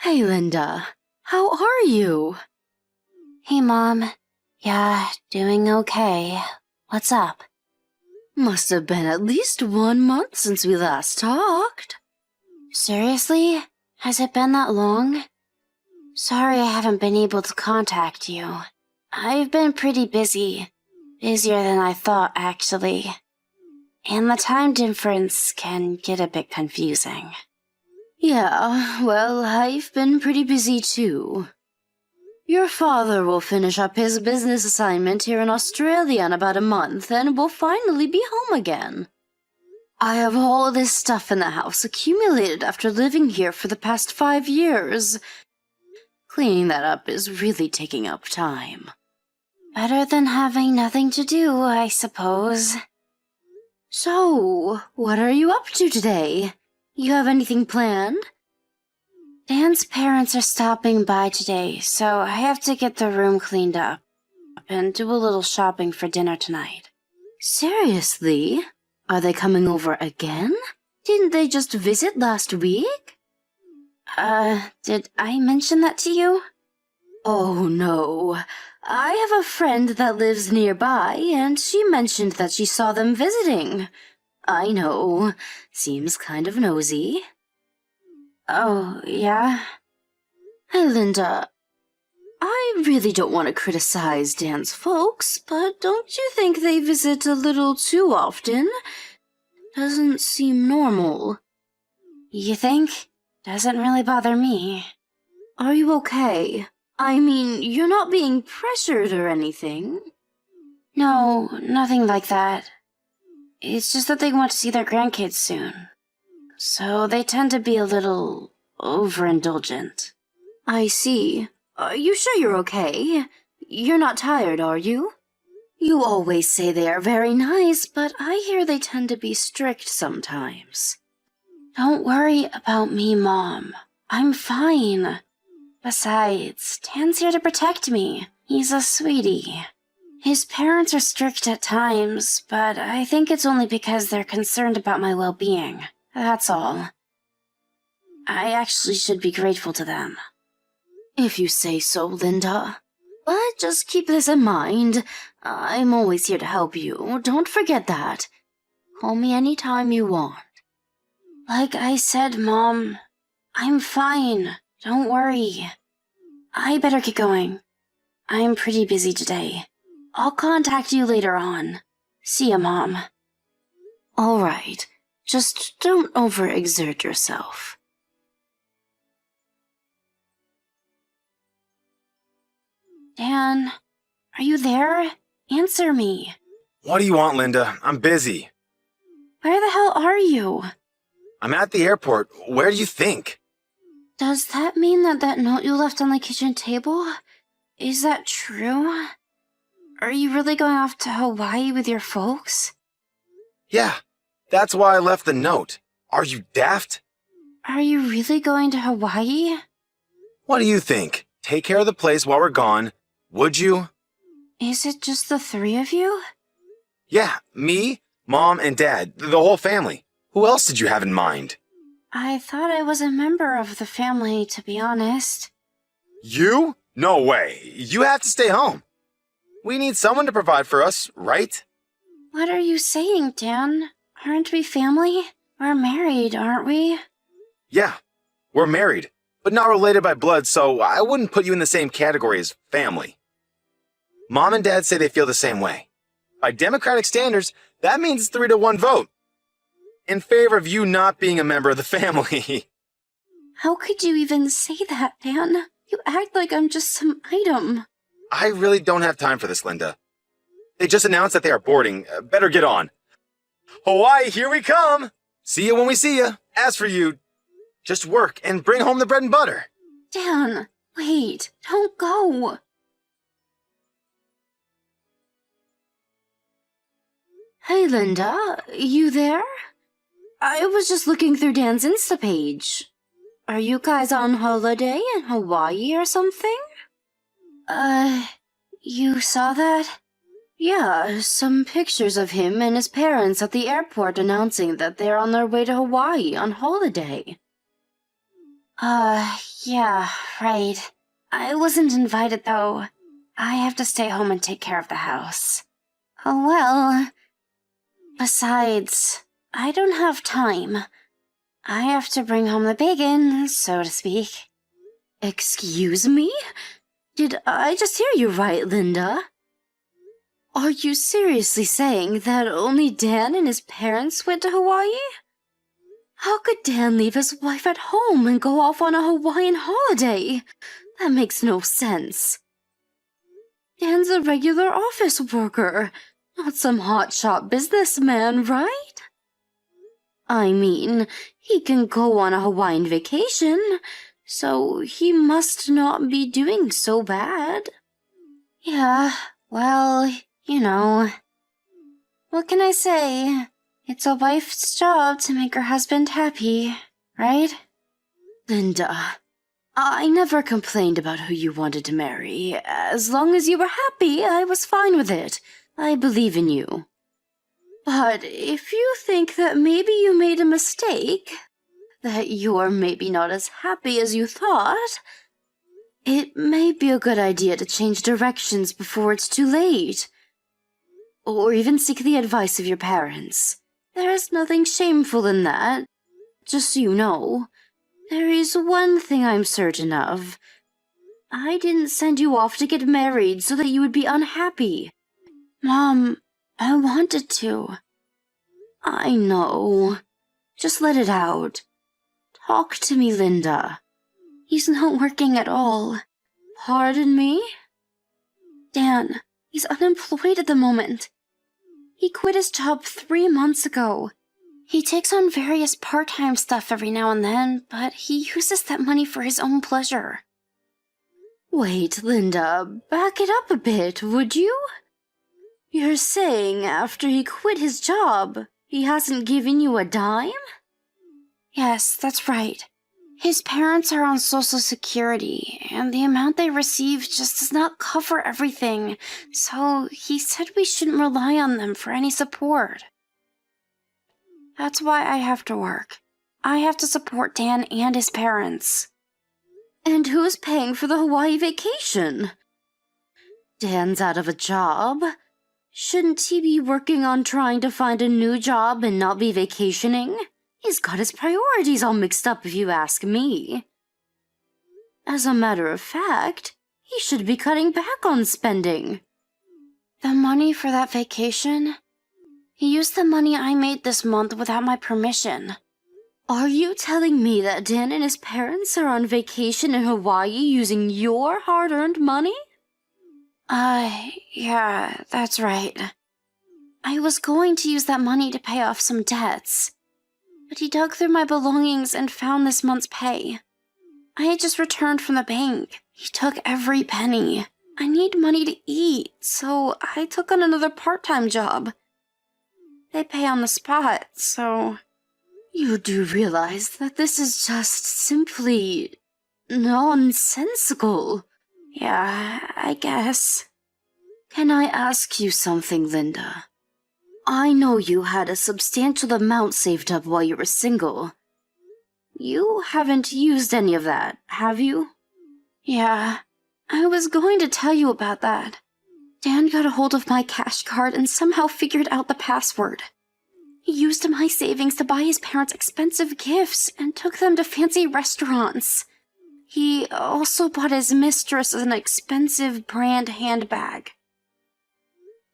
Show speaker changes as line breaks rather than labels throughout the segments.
Hey, Linda. How are you?
Hey, Mom. Yeah, doing okay. What's up?
Must have been at least 1 month since we last talked.
Seriously? Has it been that long? Sorry I haven't been able to contact you. I've been pretty busy. Busier than I thought, actually. And the time difference can get a bit confusing.
Yeah, well, I've been pretty busy too. Your father will finish up his business assignment here in Australia in about a month and will finally be home again. I have all this stuff in the house accumulated after living here for the past 5 years. Cleaning that up is really taking up time.
Better than having nothing to do, I suppose.
So, what are you up to today? You have anything planned?
Dan's parents are stopping by today, so I have to get the room cleaned up and do a little shopping for dinner tonight.
Seriously? Are they coming over again? Didn't they just visit last week?
Did I mention that to you?
Oh, no. I have a friend that lives nearby, and she mentioned that she saw them visiting. I know. Seems kind of nosy.
Oh, yeah?
Hey, Linda. I really don't want to criticize Dan's folks, but don't you think they visit a little too often? Doesn't seem normal.
You think? Doesn't really bother me.
Are you okay? I mean, you're not being pressured or anything.
No, nothing like that. It's just that they want to see their grandkids soon. So they tend to be a little overindulgent.
I see. Are you sure you're okay? You're not tired, are you? You always say they are very nice, but I hear they tend to be strict sometimes.
Don't worry about me, Mom. I'm fine. Besides, Dan's here to protect me. He's a sweetie. His parents are strict at times, but I think it's only because they're concerned about my well-being. That's all. I actually should be grateful to them.
If you say so, Linda. But just keep this in mind. I'm always here to help you. Don't forget that. Call me anytime you want.
Like I said, Mom, I'm fine. Don't worry. I better get going. I'm pretty busy today. I'll contact you later on. See ya, Mom.
All right. Just don't overexert yourself.
Dan, are you there? Answer me.
What do you want, Linda? I'm busy.
Where the hell are you?
I'm at the airport. Where do you think?
Does that mean that note you left on the kitchen table? Is that true? Are you really going off to Hawaii with your folks?
Yeah, that's why I left the note. Are you daft?
Are you really going to Hawaii?
What do you think? Take care of the place while we're gone, would you?
Is it just the 3 of you?
Yeah, me, Mom, and Dad, the whole family. Who else did you have in mind?
I thought I was a member of the family, to be honest.
You? No way. You have to stay home. We need someone to provide for us, right?
What are you saying, Dan? Aren't we family? We're married, aren't we?
Yeah, we're married, but not related by blood, so I wouldn't put you in the same category as family. Mom and Dad say they feel the same way. By democratic standards, that means it's 3-1 vote. In favor of you not being a member of the family.
How could you even say that, Dan? You act like I'm just some item.
I really don't have time for this, Linda. They just announced that they are boarding. Better get on. Hawaii, here we come! See you when we see you. As for you, just work and bring home the bread and butter.
Dan, wait, don't go.
Hey, Linda, you there? I was just looking through Dan's Insta page. Are you guys on holiday in Hawaii or something?
You saw that?
Yeah, some pictures of him and his parents at the airport announcing that they're on their way to Hawaii on holiday.
Yeah, right. I wasn't invited, though. I have to stay home and take care of the house. Oh, well. Besides, I don't have time. I have to bring home the bacon, so to speak.
Excuse me? Did I just hear you right, Linda? Are you seriously saying that only Dan and his parents went to Hawaii? How could Dan leave his wife at home and go off on a Hawaiian holiday? That makes no sense. Dan's a regular office worker, not some hotshot businessman, right? I mean, he can go on a Hawaiian vacation, so he must not be doing so bad.
Yeah, well, you know. What can I say? It's a wife's job to make her husband happy, right?
Linda, I never complained about who you wanted to marry. As long as you were happy, I was fine with it. I believe in you. But if you think that maybe you made a mistake, that you're maybe not as happy as you thought, it may be a good idea to change directions before it's too late. Or even seek the advice of your parents. There's nothing shameful in that. Just so you know, there is one thing I'm certain of. I didn't send you off to get married so that you would be unhappy.
Mom, I wanted to.
I know. Just let it out. Talk to me, Linda.
He's not working at all.
Pardon me?
Dan, he's unemployed at the moment. He quit his job 3 months ago. He takes on various part-time stuff every now and then, but he uses that money for his own pleasure.
Wait, Linda, back it up a bit, would you? You're saying after he quit his job, he hasn't given you a dime?
Yes, that's right. His parents are on Social Security, and the amount they receive just does not cover everything, so he said we shouldn't rely on them for any support. That's why I have to work. I have to support Dan and his parents.
And who's paying for the Hawaii vacation? Dan's out of a job. Shouldn't he be working on trying to find a new job and not be vacationing? He's got his priorities all mixed up if you ask me. As a matter of fact, he should be cutting back on spending.
The money for that vacation? He used the money I made this month without my permission.
Are you telling me that Dan and his parents are on vacation in Hawaii using your hard-earned money?
Yeah, that's right. I was going to use that money to pay off some debts. But he dug through my belongings and found this month's pay. I had just returned from the bank. He took every penny. I need money to eat, so I took on another part-time job. They pay on the spot, so...
You do realize that this is just simply nonsensical.
Yeah, I guess.
Can I ask you something, Linda? I know you had a substantial amount saved up while you were single. You haven't used any of that, have you?
Yeah, I was going to tell you about that. Dan got a hold of my cash card and somehow figured out the password. He used my savings to buy his parents expensive gifts and took them to fancy restaurants. He also bought his mistress an expensive brand handbag.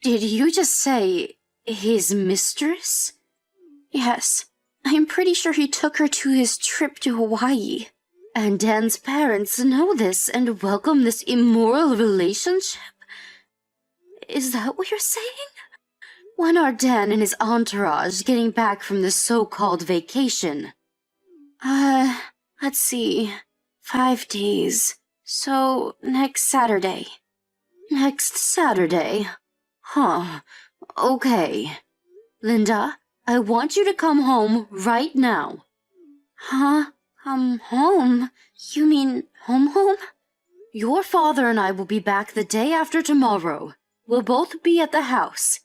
Did you just say his mistress?
Yes, I'm pretty sure he took her to his trip to Hawaii.
And Dan's parents know this and welcome this immoral relationship? Is that what you're saying? When are Dan and his entourage getting back from this so-called vacation?
Let's see. 5 days. So, next Saturday.
Next Saturday? Huh. Okay. Linda, I want you to come home right now.
Huh? Home? You mean home?
Your father and I will be back the day after tomorrow. We'll both be at the house.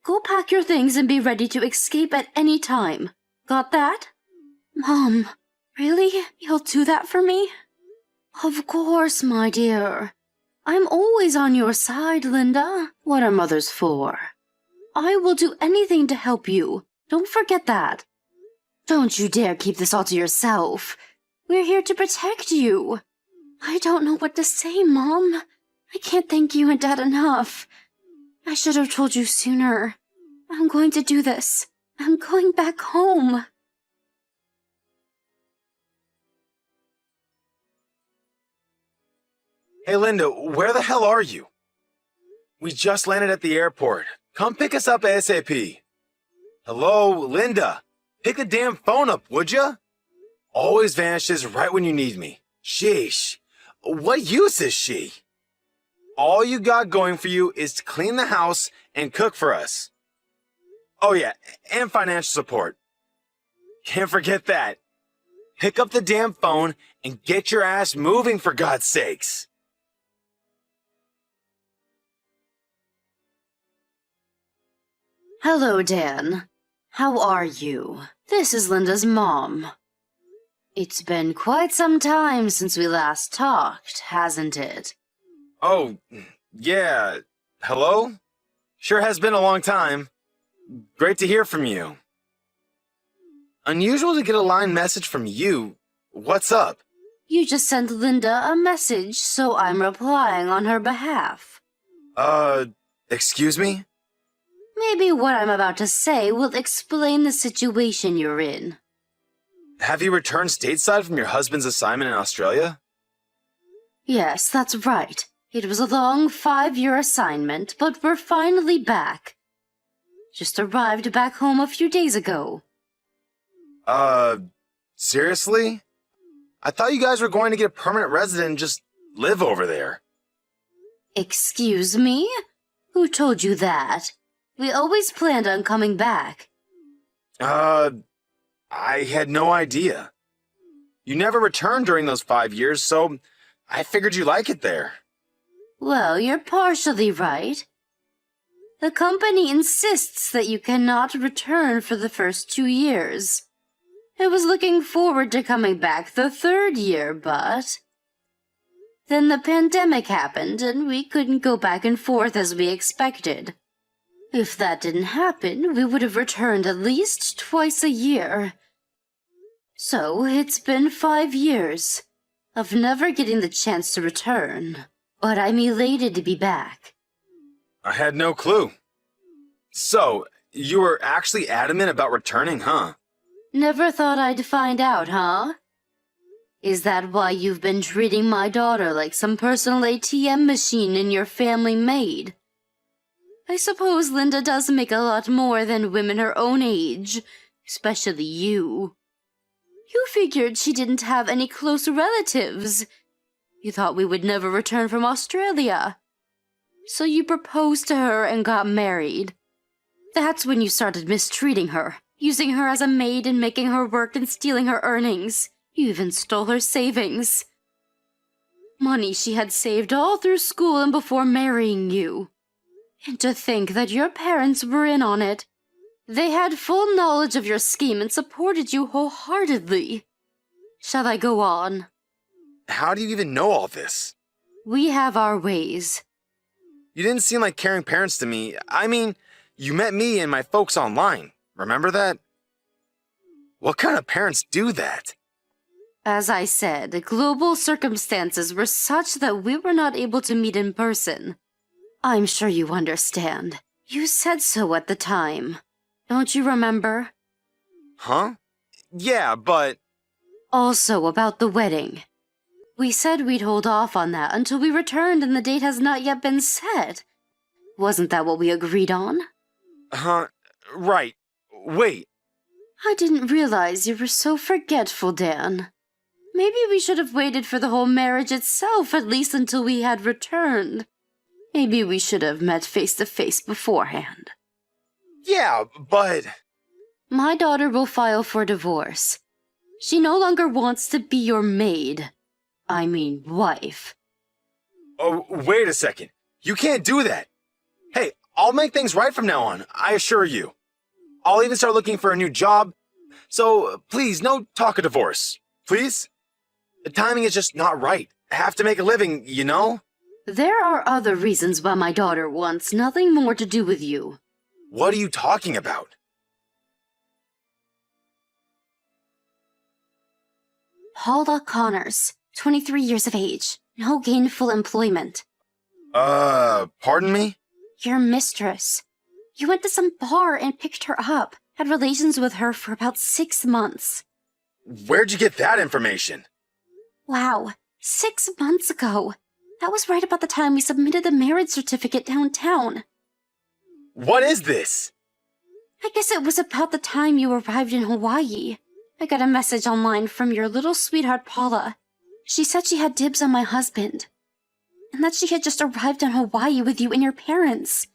Go pack your things and be ready to escape at any time. Got that?
Mom, Really? You'll do that for me?
Of course, my dear. I'm always on your side, Linda. What are mothers for? I will do anything to help you. Don't forget that. Don't you dare keep this all to yourself. We're here to protect you.
I don't know what to say, Mom. I can't thank you and Dad enough. I should have told you sooner. I'm going to do this. I'm going back home.
Hey, Linda, where the hell are you? We just landed at the airport. Come pick us up ASAP. Hello, Linda. Pick the damn phone up, would ya? Always vanishes right when you need me. Sheesh. What use is she? All you got going for you is to clean the house and cook for us. Oh yeah, and financial support. Can't forget that. Pick up the damn phone and get your ass moving, for God's sakes.
Hello, Dan. How are you? This is Linda's mom. It's been quite some time since we last talked, hasn't it?
Oh, yeah. Hello? Sure has been a long time. Great to hear from you. Unusual to get a line message from you. What's up?
You just sent Linda a message, so I'm replying on her behalf.
Excuse me?
Maybe what I'm about to say will explain the situation you're in.
Have you returned stateside from your husband's assignment in Australia?
Yes, that's right. It was a long 5-year assignment, but we're finally back. Just arrived back home a few days ago.
Seriously? I thought you guys were going to get a permanent resident and just live over there.
Excuse me? Who told you that? We always planned on coming back.
I had no idea. You never returned during those 5 years, so I figured you like it there.
Well, you're partially right. The company insists that you cannot return for the first 2 years. I was looking forward to coming back the 3rd year, but... Then the pandemic happened, and we couldn't go back and forth as we expected. If that didn't happen, we would have returned at least twice a year. So, it's been 5 years of never getting the chance to return, but I'm elated to be back.
I had no clue. So, you were actually adamant about returning, huh?
Never thought I'd find out, huh? Is that why you've been treating my daughter like some personal ATM machine in your family made? I suppose Linda does make a lot more than women her own age, especially you. You figured she didn't have any close relatives. You thought we would never return from Australia. So you proposed to her and got married. That's when you started mistreating her, using her as a maid and making her work and stealing her earnings. You even stole her savings. Money she had saved all through school and before marrying you. And to think that your parents were in on it. They had full knowledge of your scheme and supported you wholeheartedly. Shall I go on?
How do you even know all this?
We have our ways.
You didn't seem like caring parents to me. I mean, you met me and my folks online. Remember that? What kind of parents do that?
As I said, global circumstances were such that we were not able to meet in person. I'm sure you understand. You said so at the time. Don't you remember?
Huh? Yeah, but...
Also about the wedding. We said we'd hold off on that until we returned and the date has not yet been set. Wasn't that what we agreed on?
Huh? Right. Wait.
I didn't realize you were so forgetful, Dan. Maybe we should have waited for the whole marriage itself, at least until we had returned. Maybe we should have met face to face beforehand.
Yeah, but...
My daughter will file for divorce. She no longer wants to be your maid. I mean, wife.
Oh, wait a second. You can't do that. Hey, I'll make things right from now on, I assure you. I'll even start looking for a new job. So, please, no talk of divorce. please? The timing is just not right. I have to make a living, you know?
There are other reasons why my daughter wants nothing more to do with you.
What are you talking about?
Paula Connors, 23 years of age, no gainful employment.
Pardon me?
Your mistress. You went to some bar and picked her up, had relations with her for about 6 months.
Where'd you get that information?
Wow, 6 months ago. That was right about the time we submitted the marriage certificate downtown.
What is this?
I guess it was about the time you arrived in Hawaii. I got a message online from your little sweetheart Paula. She said she had dibs on my husband, and that she had just arrived in Hawaii with you and your parents.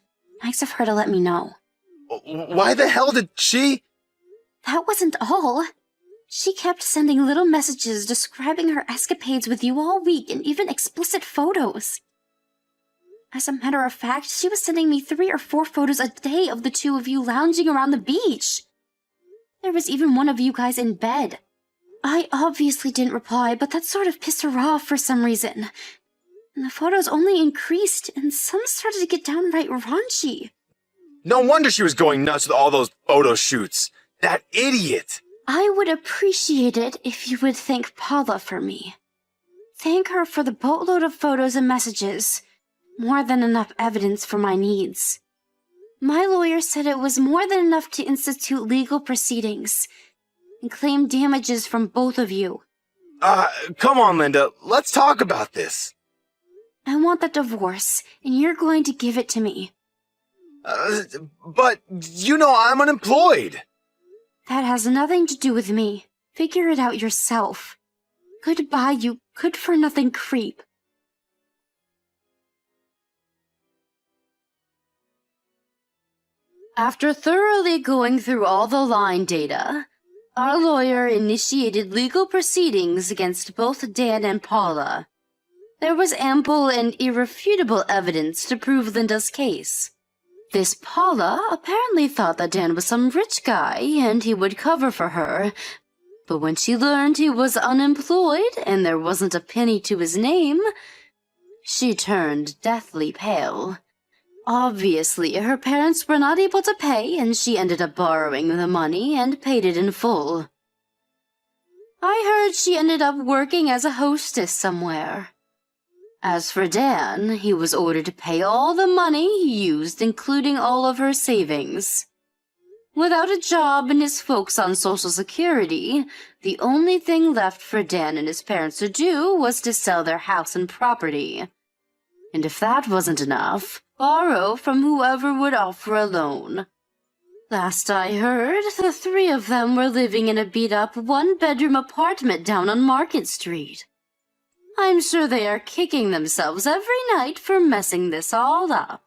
Nice of her to let me know.
Why the hell did she?
That wasn't all. She kept sending little messages describing her escapades with you all week and even explicit photos. As a matter of fact, she was sending me 3 or 4 photos a day of the two of you lounging around the beach. There was even one of you guys in bed. I obviously didn't reply, but that sort of pissed her off for some reason. And the photos only increased, and some started to get downright raunchy.
No wonder she was going nuts with all those photo shoots. That idiot!
I would appreciate it if you would thank Paula for me. Thank her for the boatload of photos and messages. More than enough evidence for my needs. My lawyer said it was more than enough to institute legal proceedings and claim damages from both of you.
Come on, Linda. Let's talk about this.
I want that divorce, and you're going to give it to me.
But you know I'm unemployed.
That has nothing to do with me. Figure it out yourself. Goodbye, you good-for-nothing creep.
After thoroughly going through all the line data, our lawyer initiated legal proceedings against both Dan and Paula. There was ample and irrefutable evidence to prove Linda's case. This Paula apparently thought that Dan was some rich guy and he would cover for her, but when she learned he was unemployed and there wasn't a penny to his name, she turned deathly pale. Obviously, her parents were not able to pay, and she ended up borrowing the money and paid it in full. I heard she ended up working as a hostess somewhere. As for Dan, he was ordered to pay all the money he used, including all of her savings. Without a job and his folks on Social Security, the only thing left for Dan and his parents to do was to sell their house and property. And if that wasn't enough, borrow from whoever would offer a loan. Last I heard, the 3 of them were living in a beat-up 1-bedroom apartment down on Market Street. I'm sure they are kicking themselves every night for messing this all up.